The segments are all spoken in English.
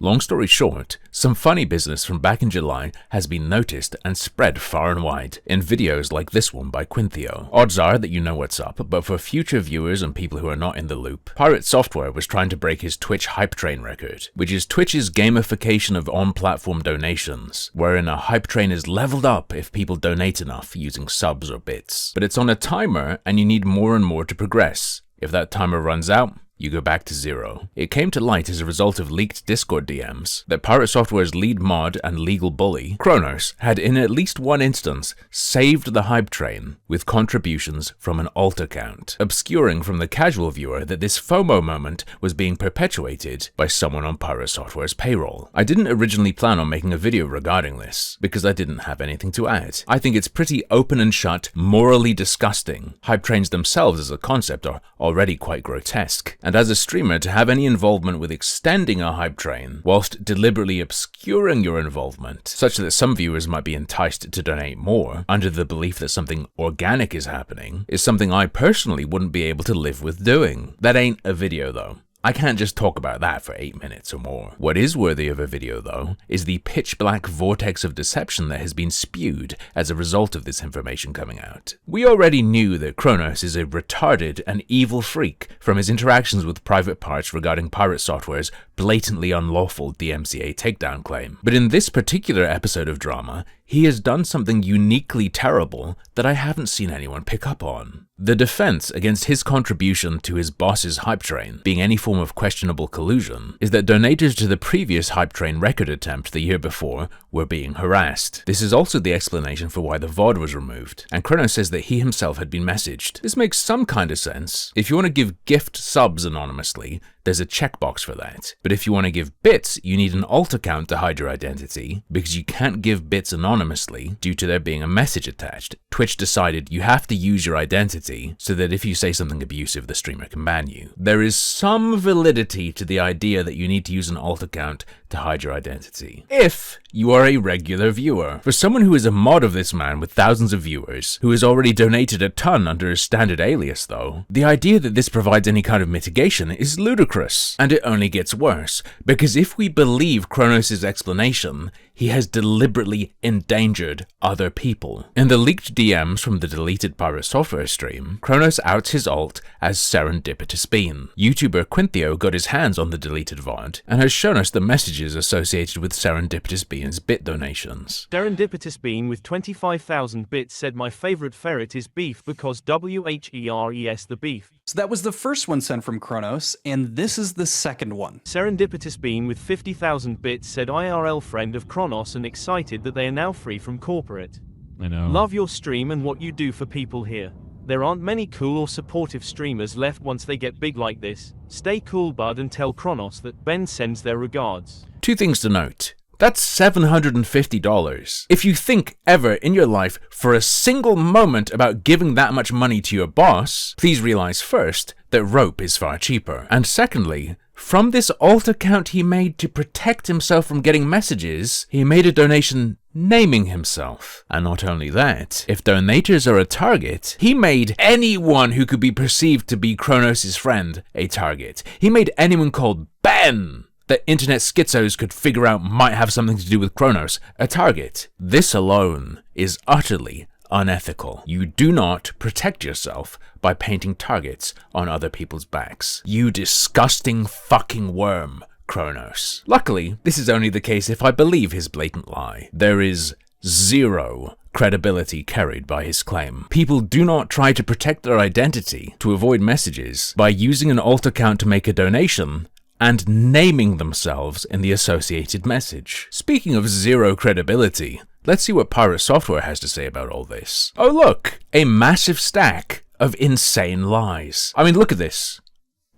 Long story short, some funny business from back in July has been noticed and spread far and wide in videos like this one by Quinthio. Odds are that you know what's up, but for future viewers and people who are not in the loop, Pirate Software was trying to break his Twitch hype train record, which is Twitch's gamification of on-platform donations, wherein a hype train is leveled up if people donate enough using subs or bits. But it's on a timer and you need more and more to progress. If that timer runs out, you go back to 0. It came to light as a result of leaked Discord DMs that Pirate Software's lead mod and legal bully, Kronos, had in at least one instance saved the hype train with contributions from an alt account, obscuring from the casual viewer that this FOMO moment was being perpetuated by someone on Pirate Software's payroll. I didn't originally plan on making a video regarding this, because I didn't have anything to add. I think it's pretty open and shut, morally disgusting. Hype trains themselves as a concept are already quite grotesque. And as a streamer, to have any involvement with extending a hype train, whilst deliberately obscuring your involvement, such that some viewers might be enticed to donate more, under the belief that something organic is happening, is something I personally wouldn't be able to live with doing. That ain't a video though. I can't just talk about that for 8 minutes or more. What is worthy of a video, though, is the pitch-black vortex of deception that has been spewed as a result of this information coming out. We already knew that Kronos is a retarded and evil freak from his interactions with private parts regarding Pirate Software's blatantly unlawful DMCA takedown claim. But in this particular episode of drama, he has done something uniquely terrible that I haven't seen anyone pick up on. The defense against his contribution to his boss's hype train being any form of questionable collusion is that donators to the previous hype train record attempt the year before were being harassed. This is also the explanation for why the VOD was removed, and Kronos says that he himself had been messaged. This makes some kind of sense. If you want to give gift subs anonymously, there's a checkbox for that. But if you want to give bits, you need an alt account to hide your identity, because you can't give bits anonymously due to there being a message attached. Twitch decided you have to use your identity so that if you say something abusive, the streamer can ban you. There is some validity to the idea that you need to use an alt account to hide your identity, if you are a regular viewer. For someone who is a mod of this man with thousands of viewers, who has already donated a ton under his standard alias though, the idea that this provides any kind of mitigation is ludicrous. And it only gets worse, because if we believe Kronos' explanation, he has deliberately endangered other people. In the leaked DMs from the deleted Pirate Software stream, Kronos outs his alt as Serendipitous Bean. YouTuber Quinthio got his hands on the deleted VOD and has shown us the messages associated with Serendipitous Bean's bit donations. Serendipitous Bean with 25,000 bits said, "My favorite ferret is beef because WHERES the beef." So that was the first one sent from Kronos, and this is the second one. Serendipitous Bean with 50,000 bits said, "IRL friend of Kronos and excited that they are now free from corporate. I know. Love your stream and what you do for people here. There aren't many cool or supportive streamers left once they get big like this. Stay cool, bud, and tell Kronos that Ben sends their regards." Two things to note. That's $750. If you think ever in your life for a single moment about giving that much money to your boss, please realize first that rope is far cheaper. And secondly, from this alt account he made to protect himself from getting messages, he made a donation naming himself. And not only that, if donators are a target, he made anyone who could be perceived to be Kronos' friend a target. He made anyone called Ben that internet schizos could figure out might have something to do with Kronos a target. This alone is utterly unethical. You do not protect yourself by painting targets on other people's backs. You disgusting fucking worm, Kronos. Luckily, this is only the case if I believe his blatant lie. There is zero credibility carried by his claim. People do not try to protect their identity to avoid messages by using an alt account to make a donation and naming themselves in the associated message. Speaking of zero credibility, let's see what Pirate Software has to say about all this. Oh look, a massive stack of insane lies. I mean, look at this.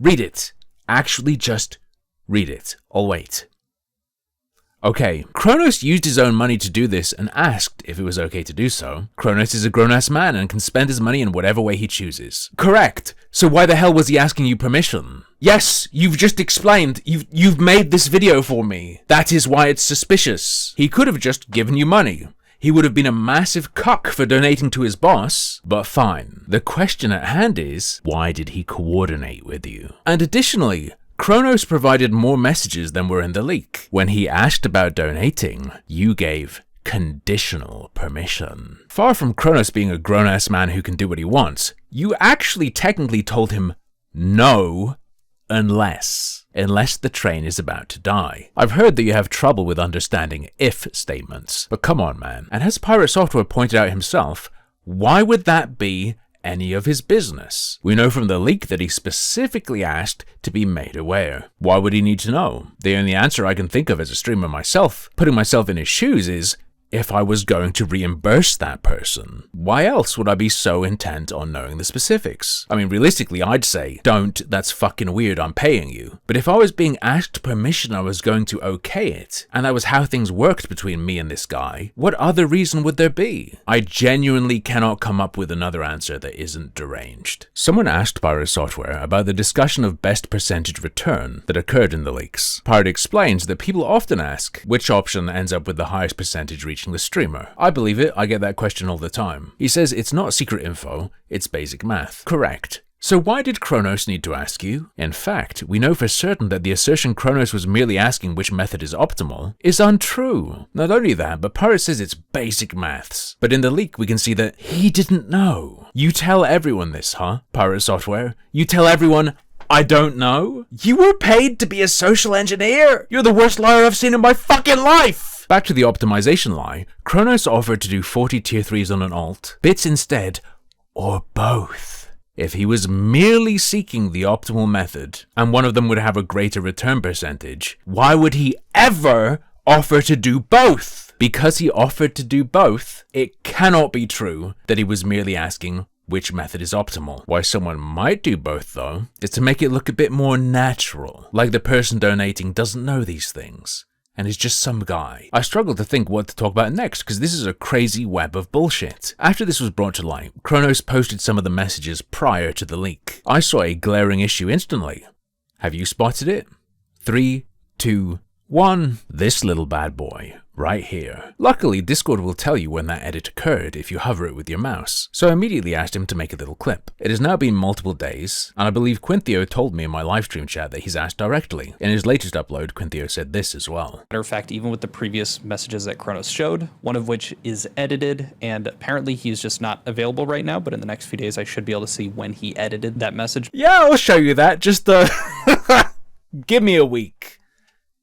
Read it. Actually just read it. I'll wait. Okay, Kronos used his own money to do this and asked if it was okay to do so. Kronos is a grown-ass man and can spend his money in whatever way he chooses. Correct. So why the hell was he asking you permission? Yes, you've just explained. You've made this video for me. That is why it's suspicious. He could have just given you money. He would have been a massive cuck for donating to his boss, but fine. The question at hand is, why did he coordinate with you? And additionally, Kronos provided more messages than were in the leak. When he asked about donating, you gave conditional permission. Far from Kronos being a grown-ass man who can do what he wants, you actually technically told him no, unless the train is about to die. I've heard that you have trouble with understanding if statements, but come on, man. And as Pirate Software pointed out himself, why would that be any of his business? We know from the leak that he specifically asked to be made aware. Why would he need to know? The only answer I can think of as a streamer myself, putting myself in his shoes, is if I was going to reimburse that person. Why else would I be so intent on knowing the specifics? I mean, realistically, I'd say, don't, that's fucking weird, I'm paying you. But if I was being asked permission, I was going to okay it, and that was how things worked between me and this guy, what other reason would there be? I genuinely cannot come up with another answer that isn't deranged. Someone asked Pirate Software about the discussion of best percentage return that occurred in the leaks. Pirate explains that people often ask which option ends up with the highest percentage reaching the streamer. I believe it, I get that question all the time. He says it's not secret info, it's basic math. Correct. So why did Kronos need to ask you? In fact, we know for certain that the assertion Kronos was merely asking which method is optimal is untrue. Not only that, but Pirate says it's basic maths. But in the leak we can see that he didn't know. You tell everyone this, huh, Pirate Software? You tell everyone, I don't know? You were paid to be a social engineer? You're the worst liar I've seen in my fucking life! Back to the optimization lie, Kronos offered to do 40 tier 3s on an alt, bits instead, or both. If he was merely seeking the optimal method, and one of them would have a greater return percentage, why would he ever offer to do both? Because he offered to do both, it cannot be true that he was merely asking which method is optimal. Why someone might do both, though, is to make it look a bit more natural, like the person donating doesn't know these things and is just some guy. I struggle to think what to talk about next because this is a crazy web of bullshit. After this was brought to light, Kronos posted some of the messages prior to the leak. I saw a glaring issue instantly. Have you spotted it? 3, 2, 1. This little bad boy. Right here. Luckily, Discord will tell you when that edit occurred if you hover it with your mouse, so I immediately asked him to make a little clip. It has now been multiple days, and I believe Quinthio told me in my livestream chat that he's asked directly. In his latest upload, Quinthio said this as well. Matter of fact, even with the previous messages that Kronos showed, one of which is edited, and apparently he's just not available right now, but in the next few days I should be able to see when he edited that message. Yeah, I'll show you that, just give me a week.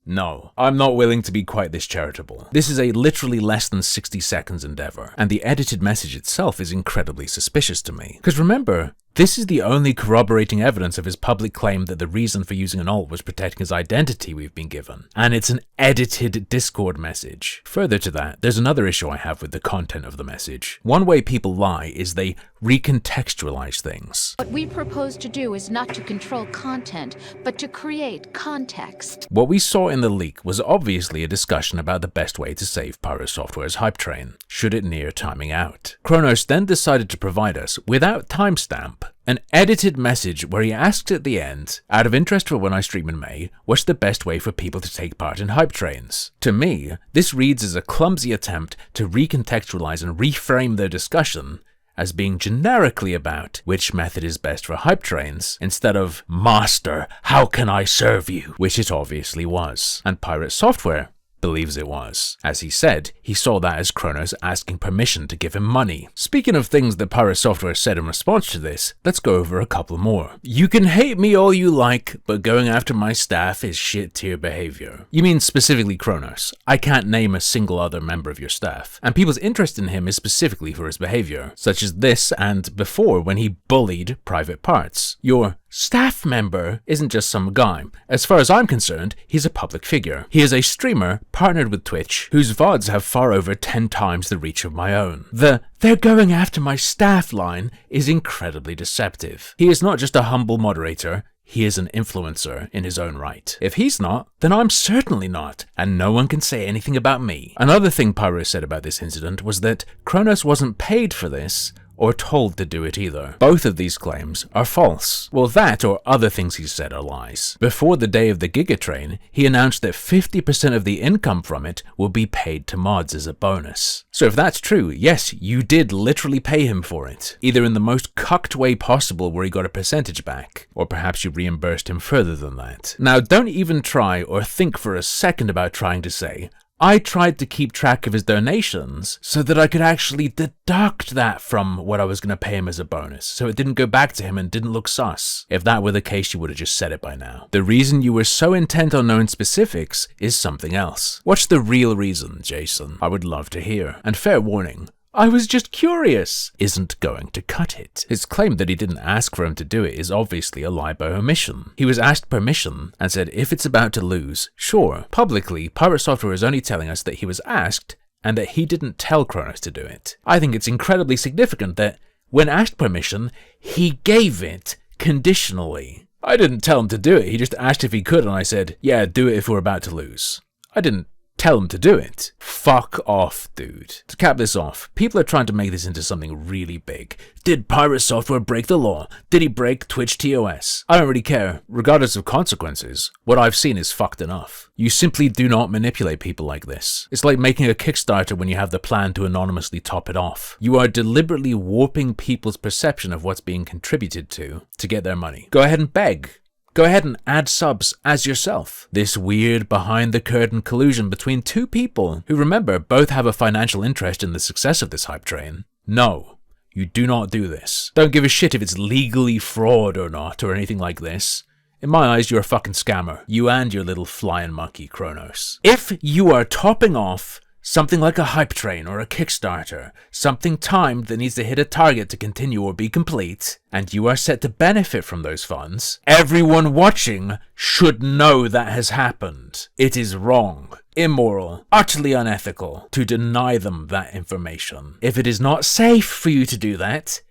No, I'm not willing to be quite this charitable. This is a literally less than 60 seconds endeavor, and the edited message itself is incredibly suspicious to me. Because remember, this is the only corroborating evidence of his public claim that the reason for using an alt was protecting his identity we've been given. And it's an edited Discord message. Further to that, there's another issue I have with the content of the message. One way people lie is they recontextualize things. What we propose to do is not to control content, but to create context. What we saw in the leak was obviously a discussion about the best way to save Pirate Software's hype train, should it near timing out. Kronos then decided to provide us, without timestamp, an edited message where he asked at the end, out of interest for when I stream in May, what's the best way for people to take part in hype trains? To me, this reads as a clumsy attempt to recontextualize and reframe their discussion as being generically about which method is best for hype trains, instead of, Master, how can I serve you? Which it obviously was. And Pirate Software believes it was. As he said, he saw that as Kronos asking permission to give him money. Speaking of things that Pirate Software said in response to this, let's go over a couple more. You can hate me all you like, but going after my staff is shit tier behavior. You mean specifically Kronos. I can't name a single other member of your staff. And people's interest in him is specifically for his behavior, such as this and before when he bullied Private Parts. Your staff member isn't just some guy. As far as I'm concerned, he's a public figure. He is a streamer partnered with Twitch, whose VODs have far over 10 times the reach of my own. They're going after my staff line is incredibly deceptive. He is not just a humble moderator, he is an influencer in his own right. If he's not, then I'm certainly not, and no one can say anything about me. Another thing Pyro said about this incident was that Kronos wasn't paid for this, or told to do it either. Both of these claims are false. Well, that or other things he said are lies. Before the day of the Gigatrain, he announced that 50% of the income from it will be paid to mods as a bonus. So if that's true, yes, you did literally pay him for it. Either in the most cucked way possible where he got a percentage back, or perhaps you reimbursed him further than that. Now, don't even try or think for a second about trying to say, I tried to keep track of his donations so that I could actually deduct that from what I was going to pay him as a bonus, so it didn't go back to him and didn't look sus. If that were the case, you would have just said it by now. The reason you were so intent on knowing specifics is something else. What's the real reason, Jason? I would love to hear. And fair warning, I was just curious isn't going to cut it. His claim that he didn't ask for him to do it is obviously a lie by omission. He was asked permission and said if it's about to lose, sure. Publicly, Pirate Software is only telling us that he was asked and that he didn't tell Kronos to do it. I think it's incredibly significant that when asked permission, he gave it conditionally. I didn't tell him to do it, he just asked if he could and I said, yeah, do it if we're about to lose. I didn't tell him to do it. Fuck off, dude. To cap this off, people are trying to make this into something really big. Did Pirate Software break the law? Did he break Twitch TOS? I don't really care. Regardless of consequences, what I've seen is fucked enough. You simply do not manipulate people like this. It's like making a Kickstarter when you have the plan to anonymously top it off. You are deliberately warping people's perception of what's being contributed to get their money. Go ahead and beg. Go ahead and add subs as yourself. This weird behind-the-curtain collusion between two people who, remember, both have a financial interest in the success of this hype train. No, you do not do this. Don't give a shit if it's legally fraud or not, or anything like this. In my eyes, you're a fucking scammer. You and your little flying monkey, Kronos. If you are topping off something like a hype train or a Kickstarter, something timed that needs to hit a target to continue or be complete, and you are set to benefit from those funds, everyone watching should know that has happened. It is wrong, immoral, utterly unethical to deny them that information. If it is not safe for you to do that,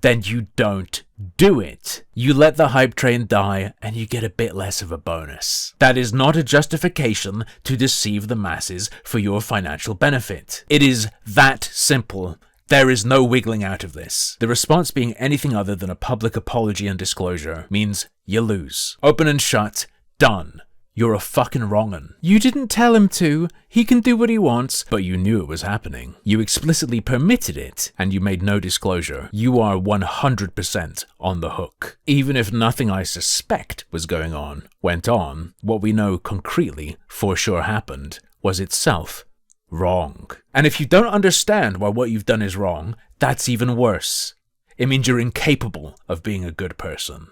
then you don't do it. You let the hype train die and you get a bit less of a bonus. That is not a justification to deceive the masses for your financial benefit. It is that simple. There is no wiggling out of this. The response being anything other than a public apology and disclosure means you lose. Open and shut. Done. You're a fucking wrong'un. You didn't tell him to. He can do what he wants, but you knew it was happening. You explicitly permitted it, and you made no disclosure. You are 100% on the hook. Even if nothing I suspect was going on went on, what we know concretely for sure happened was itself wrong. And if you don't understand why what you've done is wrong, that's even worse. It means you're incapable of being a good person.